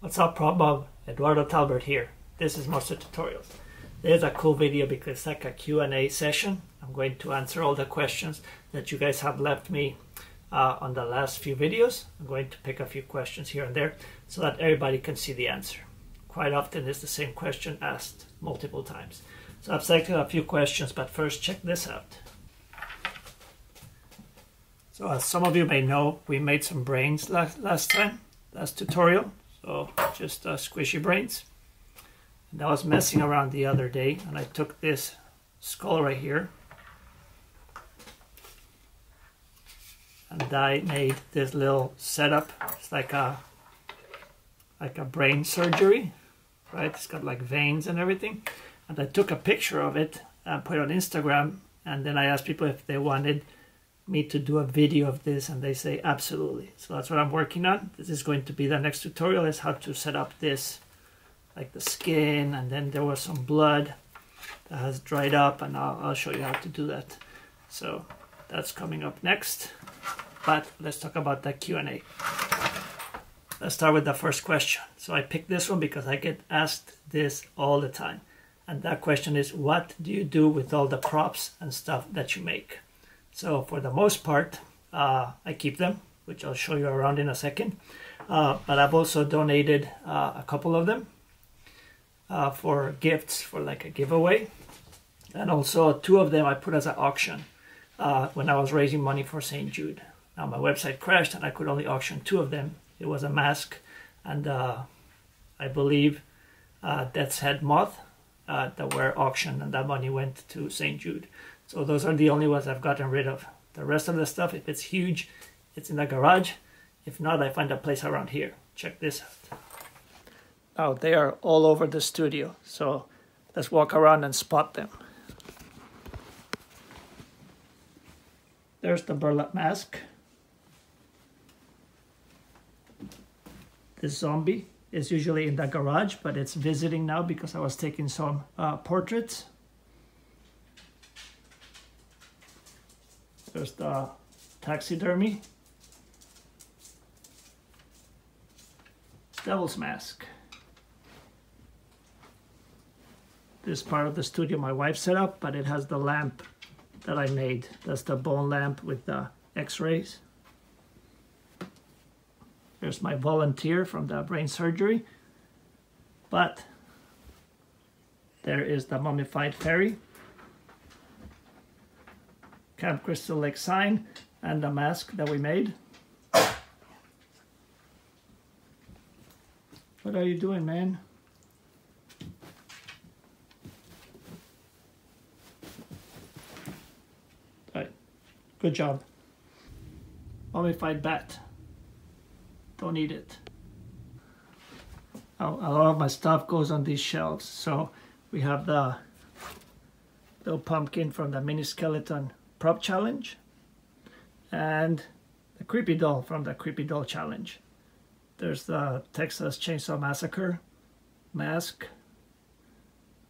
What's up, Bob? Eduardo Talbert here. This is Monster Tutorials. There's a cool video because it's like a Q&A session. I'm going to answer all the questions that you guys have left me on the last few videos. I'm going to pick a few questions here and there so that everybody can see the answer. Quite often it's the same question asked multiple times. So I've selected a few questions, but first check this out. So as some of you may know, we made some brains last tutorial. So just squishy brains. And I was messing around the other day and I took this skull right here and I made this little setup. It's like a brain surgery, right? It's got like veins and everything. And I took a picture of it and put it on Instagram, and then I asked people if they wanted me to do a video of this, and they say absolutely. So that's what I'm working on. This is going to be the next tutorial, is how to set up this, like the skin, and then there was some blood that has dried up, and I'll show you how to do that. So that's coming up next, but let's talk about the Q&A. Let's start with the first question. So I picked this one because I get asked this all the time, and that question is, what do you do with all the props and stuff that you make? So for the most part, I keep them, which I'll show you around in a second. But I've also donated a couple of them for gifts, for like a giveaway. And also 2 of them I put as an auction when I was raising money for St. Jude. Now my website crashed and I could only auction 2 of them. It was a mask and I believe Death's Head Moth that were auctioned, and that money went to St. Jude. So those are the only ones I've gotten rid of. The rest of the stuff, if it's huge, it's in the garage. If not, I find a place around here. Check this out. Now they are all over the studio, so let's walk around and spot them. There's the burlap mask. This zombie is usually in the garage, but it's visiting now because I was taking some portraits. There's the taxidermy. Devil's mask. This part of the studio my wife set up, but it has the lamp that I made. That's the bone lamp with the x-rays. There's my volunteer from the brain surgery. But there is the mummified fairy. Camp Crystal Lake sign, and the mask that we made. What are you doing, man? All right, good job. Mummified bat. Don't eat it. A lot of my stuff goes on these shelves. So we have the little pumpkin from the mini skeleton prop challenge and the creepy doll from the creepy doll challenge. There's the Texas Chainsaw Massacre mask,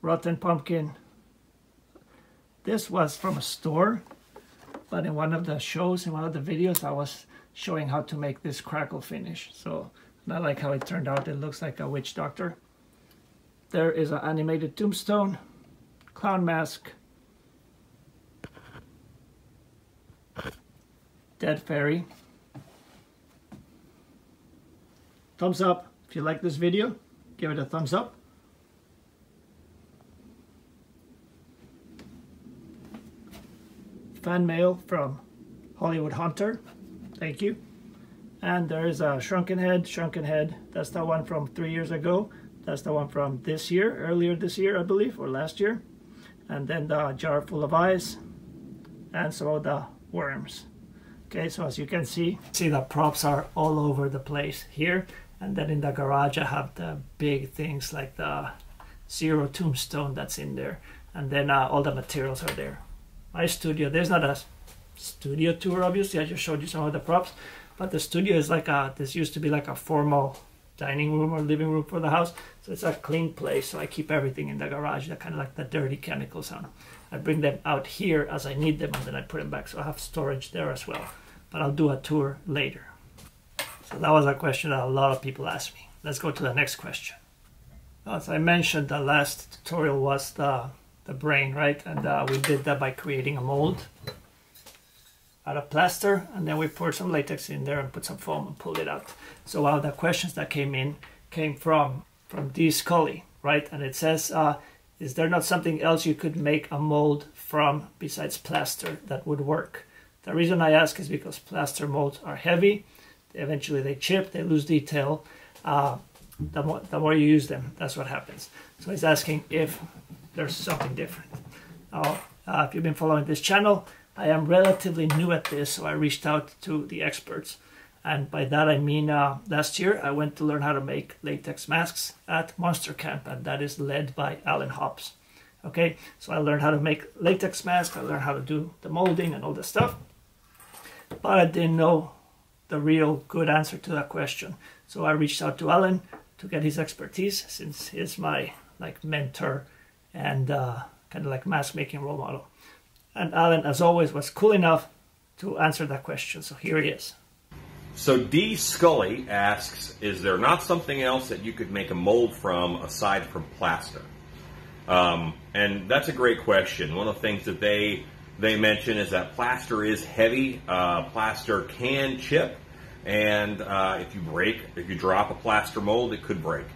rotten pumpkin. This was from a store, but in one of the shows, in one of the videos, I was showing how to make this crackle finish. So I like how it turned out. It looks like a witch doctor. There is an animated tombstone, clown mask, dead fairy. Thumbs up if you like this video. Give it a thumbs up. Fan mail from Hollywood Hunter. Thank you. And there is a shrunken head. That's the one from 3 years ago. That's the one from this year, earlier this year, I believe, or last year. And then the jar full of eyes and some of the worms. Okay, so as you can see the props are all over the place here. And then in the garage I have the big things like the Zero tombstone that's in there. And then all the materials are there. My studio, there's not a studio tour obviously, I just showed you some of the props. But the studio is like this used to be like a formal dining room or living room for the house. So it's a clean place, so I keep everything in the garage. They're kind of like the dirty chemicals on them. I bring them out here as I need them, and then I put them back. So I have storage there as well. But I'll do a tour later. So that was a question that a lot of people asked me. let's go to the next question. As I mentioned, the last tutorial was the brain, right? And we did that by creating a mold out of plaster, and then we poured some latex in there and put some foam and pulled it out. So one of the questions that came in came from D. Scully, right? And it says, is there not something else you could make a mold from besides plaster that would work? The reason I ask is because plaster molds are heavy. Eventually they chip, they lose detail. The more you use them, that's what happens. So he's asking if there's something different. Now, if you've been following this channel, I am relatively new at this, so I reached out to the experts. And by that I mean last year I went to learn how to make latex masks at Monster Camp, and that is led by Alan Hobbs. Okay, so I learned how to make latex masks, I learned how to do the molding and all this stuff. But I didn't know the real good answer to that question. So I reached out to Alan to get his expertise, since he's my mentor and kind of like mask making role model. And Alan, as always, was cool enough to answer that question. So here he is. So D. Scully asks, is there not something else that you could make a mold from aside from plaster? And that's a great question. One of the things that they mention is that plaster is heavy. Plaster can chip. And if you drop a plaster mold, it could break.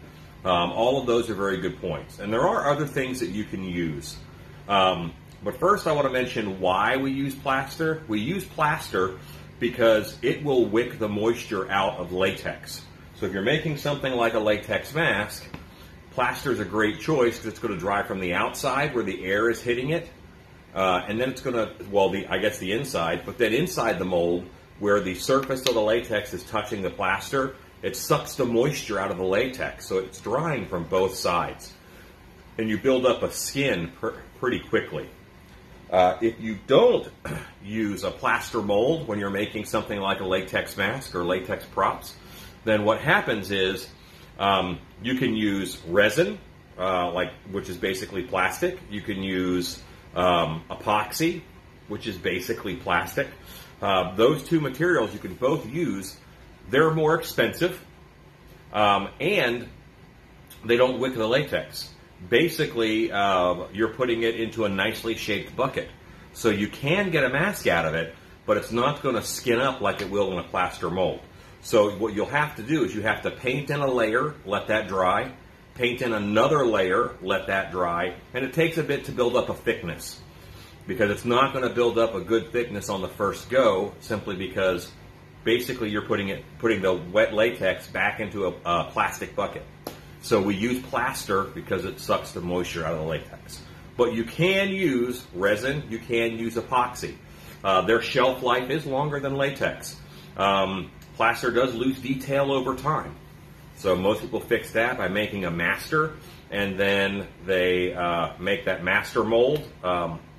All of those are very good points. And there are other things that you can use. But first I want to mention why we use plaster. We use plaster because it will wick the moisture out of latex. So if you're making something like a latex mask, plaster is a great choice because it's going to dry from the outside where the air is hitting it. And then it's going to, well, I guess the inside, but then inside the mold where the surface of the latex is touching the plaster, it sucks the moisture out of the latex. So it's drying from both sides. And you build up a skin pretty quickly. If you don't use a plaster mold when you're making something like a latex mask or latex props, then what happens is you can use resin, which is basically plastic. You can use epoxy, which is basically plastic. Those two materials you can both use. They're more expensive, and they don't wick the latex. Basically, you're putting it into a nicely shaped bucket. So you can get a mask out of it, but it's not going to skin up like it will in a plaster mold. So what you'll have to do is you have to paint in a layer, let that dry, paint in another layer, let that dry, and it takes a bit to build up a thickness. Because it's not going to build up a good thickness on the first go, simply because basically you're putting the wet latex back into a plastic bucket. So we use plaster because it sucks the moisture out of the latex. But you can use resin, you can use epoxy. Their shelf life is longer than latex. Plaster does lose detail over time. So most people fix that by making a master, and then they make that master mold,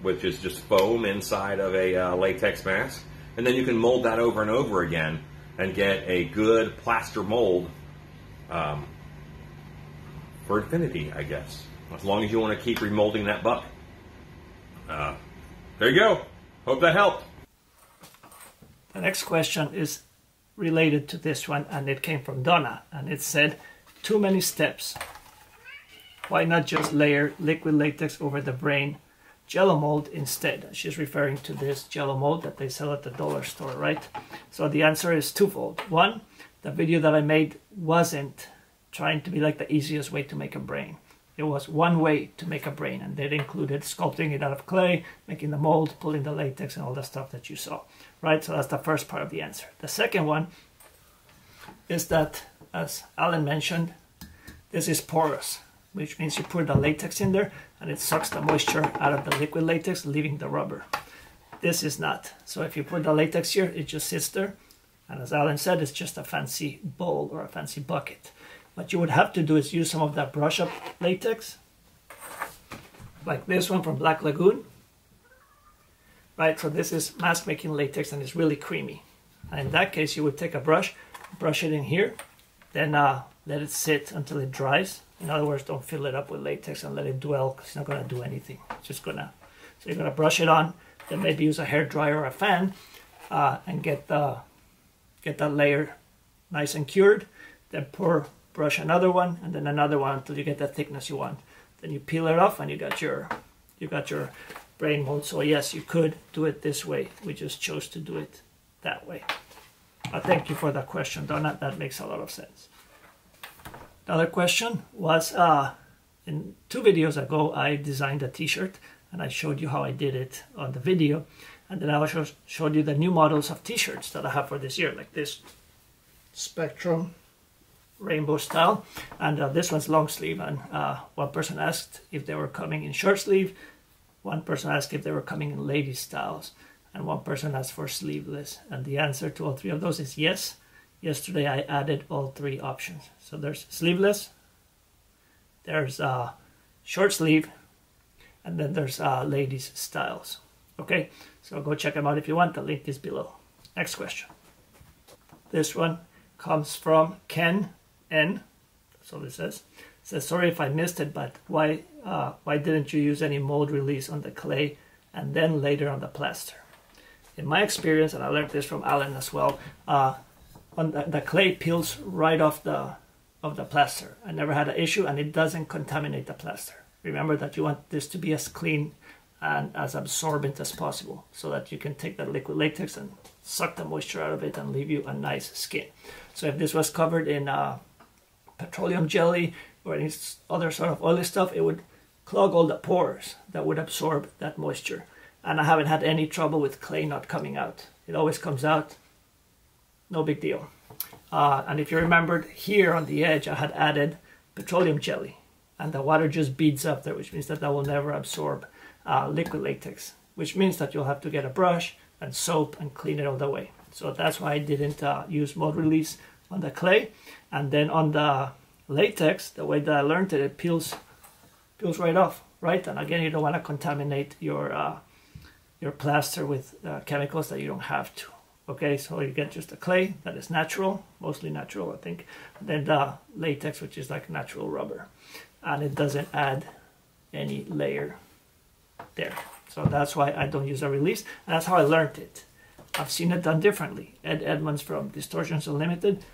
which is just foam inside of a latex mask. And then you can mold that over and over again and get a good plaster mold for infinity, I guess. As long as you want to keep remolding that buck. There you go. Hope that helped. The next question is related to this one, and it came from Donna, and it said, too many steps. Why not just layer liquid latex over the brain Jello mold instead? She's referring to this Jello mold that they sell at the dollar store, right? So the answer is twofold. One, the video that I made wasn't trying to be like the easiest way to make a brain. It was one way to make a brain, and that included sculpting it out of clay, making the mold, pulling the latex, and all the stuff that you saw, right? So that's the first part of the answer. The second one is that, as Alan mentioned, this is porous, which means you put the latex in there and it sucks the moisture out of the liquid latex, leaving the rubber. This is not. So if you put the latex here, it just sits there. And as Alan said, it's just a fancy bowl or a fancy bucket. What you would have to do is use some of that brush up latex, like this one from Black Lagoon. Right, so this is mask making latex and it's really creamy. And in that case, you would take a brush it in here, then let it sit until it dries. In other words, don't fill it up with latex and let it dwell, because it's not going to do anything. It's just going to, so you're going to brush it on, then maybe use a hair dryer or a fan, and get that layer nice and cured. Then pour brush another one, and then another one until you get the thickness you want. Then you peel it off and you got your brain mold. So yes, you could do it this way. We just chose to do it that way. Thank you for that question, Donna. That makes a lot of sense. The other question was, in 2 videos ago, I designed a t-shirt and I showed you how I did it on the video. And then I also showed you the new models of t-shirts that I have for this year, like this Spectrum rainbow style. And this one's long sleeve. And one person asked if they were coming in short sleeve. One person asked if they were coming in ladies styles. And one person asked for sleeveless. And the answer to all 3 of those is yes. Yesterday I added all 3 options. So there's sleeveless, there's short sleeve, and then there's ladies styles. Okay, so go check them out if you want. The link is below. Next question. This one comes from Ken N. That's all it says. It says, sorry if I missed it, but why didn't you use any mold release on the clay and then later on the plaster? In my experience, and I learned this from Alan as well, on the clay peels right off the plaster. I never had an issue, and it doesn't contaminate the plaster. Remember that you want this to be as clean and as absorbent as possible, so that you can take that liquid latex and suck the moisture out of it and leave you a nice skin. So if this was covered in petroleum jelly or any other sort of oily stuff, it would clog all the pores that would absorb that moisture. And I haven't had any trouble with clay not coming out. It always comes out, no big deal. And if you remembered, here on the edge I had added petroleum jelly, and the water just beads up there, which means that will never absorb liquid latex, which means that you'll have to get a brush and soap and clean it all the way. So that's why I didn't use mold release on the clay. And then on the latex, the way that I learned it, it peels right off, right? And again, you don't want to contaminate your plaster with chemicals that you don't have to. Okay, so you get just the clay that is natural, mostly natural, I think. And then the latex, which is like natural rubber, and it doesn't add any layer there. So that's why I don't use a release, and that's how I learned it. I've seen it done differently. Ed Edmonds from Distortions Unlimited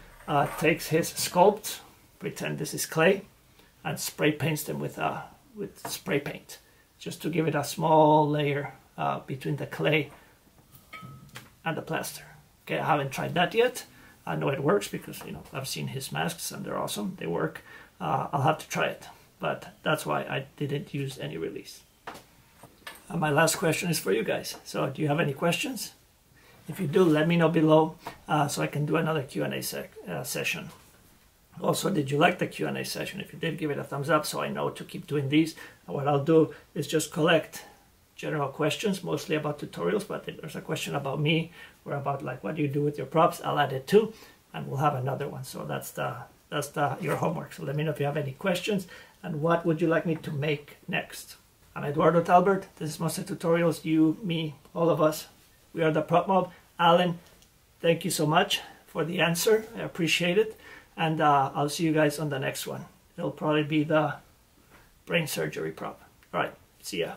takes his sculpts, pretend this is clay, and spray paints them with spray paint, just to give it a small layer between the clay and the plaster. Okay, I haven't tried that yet. I know it works because, you know, I've seen his masks and they're awesome. They work. I'll have to try it, but that's why I didn't use any release. And my last question is for you guys. So do you have any questions? If you do, let me know below so I can do another Q&A session. Also, did you like the Q&A session? If you did, give it a thumbs up so I know to keep doing these. And what I'll do is just collect general questions, mostly about tutorials, but if there's a question about me or about like what do you do with your props, I'll add it too, and we'll have another one. So that's your homework. So let me know if you have any questions and what would you like me to make next. I'm Eduardo Talbert. This is Monster Tutorials. You, me, all of us. We are the Prop Mob. Alan, thank you so much for the answer. I appreciate it. And I'll see you guys on the next one. It'll probably be the brain surgery prop. All right. See ya.